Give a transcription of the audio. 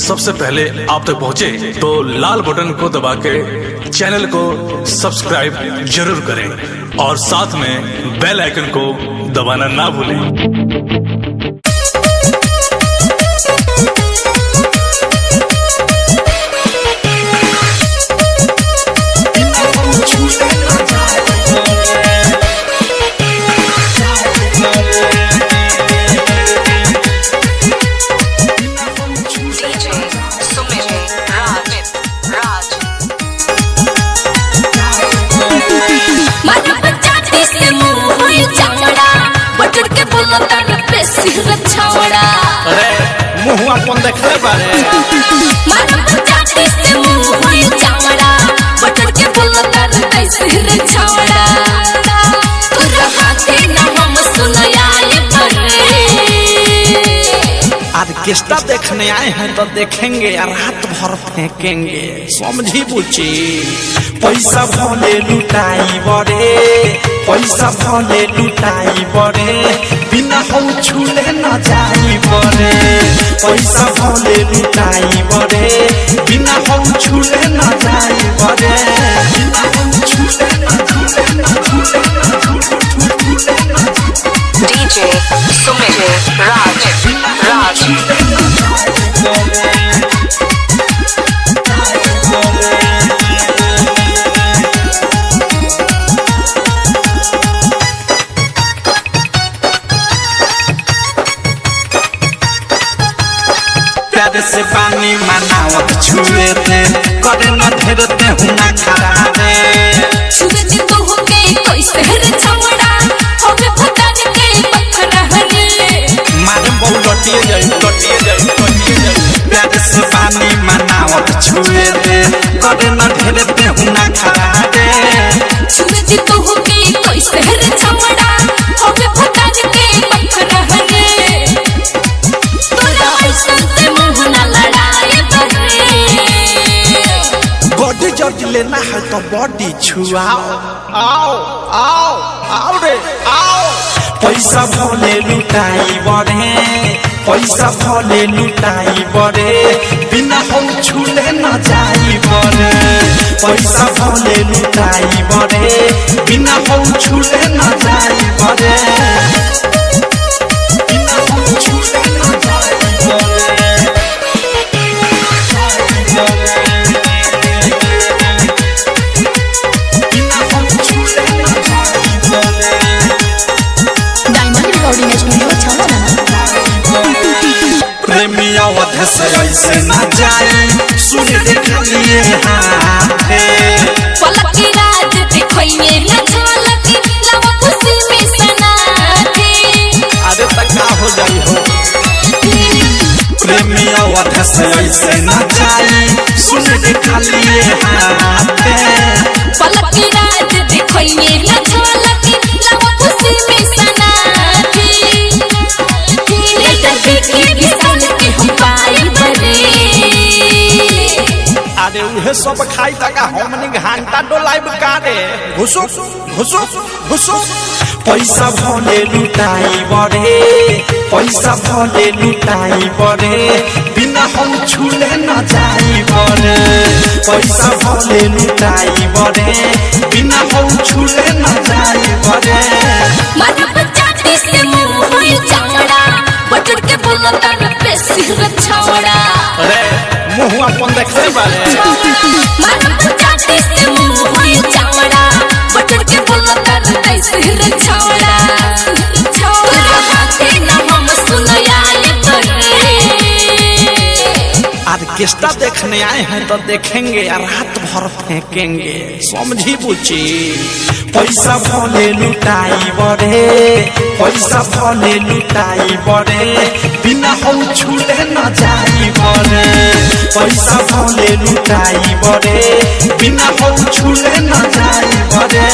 सबसे पहले आप तक पहुंचे तो लाल बटन को दबा के चैनल को सब्सक्राइब जरूर करें और साथ में बेल आइकन को दबाना ना भूलें। अरे मुँह अपन देखले बारे मारा पंचायती से मुँह होई चावड़ा बटन के बोलता कैसे रे छावड़ा तोरा हाथे ना हम सुनाए परे आज किस्ता देखने आए हैं तो देखेंगे और रात भर फेंकेंगे समझी बुची पैसा भले लुटाई बड़े पैसा भले लुटाई बड़े बिना हम छूले न जाई बड़े पैसा भले लुटाई बड़े बिना हम छूले न जाई बड़े बिना हम छूले डीजे सुमित राज प्यार से पानी मनावत छुए थे करे न घेरते हूँ ना खड़ा रे छुए दे तो हो गए कैसे रे छावड़ा हमें पता नहीं पत्थर हरे मारे बहु लटिए जाई प्यार से पानी मनावत छुए थे करे न घेरते हूँ ना खड़ा रे छुए दे तो हो गए कैसे रे छावड़ा हमें पता नहीं पत्थर हरे तोरा ऐसा से मुँह ना लड़ाए बरे बॉडी जब लेना है तो बॉडी छुआओ आओ आओ आओ रे आओ पैसा भले लुटाई बड़े पैसा भले लुटाई बड़े बिना हम छूले न जाई बड़े पैसा भले लुटाई बड़े बिना हम छूले न जाई बड़े बिना हम छूले न जाई बड़े प्रेमिया वध से ऐसे न जाए सुन देखा लिए हाथे पलक की रात दिखोइए न झलक लव खुशी में सनाथे अरे तक का हो जाई हो प्रेमिया वध से ऐसे न जाए सुन देखा लिए हाथे पलक की रात दिखोइए न झलक लव खुशी में सनाथे लेटर देखी भी सन के हम पाए बने अरे उहे सब खाई तका हमनी घंटा डोलाइब कारे घुसो घुसो घुसो पैसा भले लुटाई बड़े पैसा भले लुटाई बड़े बिना हम छूले न जाई बड़े पैसा भले लुटाई बड़े बिना हम छूले न जाई बड़े मारा पंचायती से मुँह होई चावड़ा बटन के बोलता कैसे रे छावड़ा अरे मुँह अपन देखले बारे मारा पंचायती से मुँह होई चावड़ा बटन के बोलता कैसे रे छावड़ा तोरा हाथे ना हम सुनाए बरे आज किस्ता देखने आए हैं तो देखेंगे और रात भर फेंकेंगे समझी बुची पैसा भले लुटाई बड़े पैसा भले लुटाई बड़े बिना हम छूले न जाई बड़े पैसा भले लुटाई बड़े बिना हम छूले न जाई बड़े।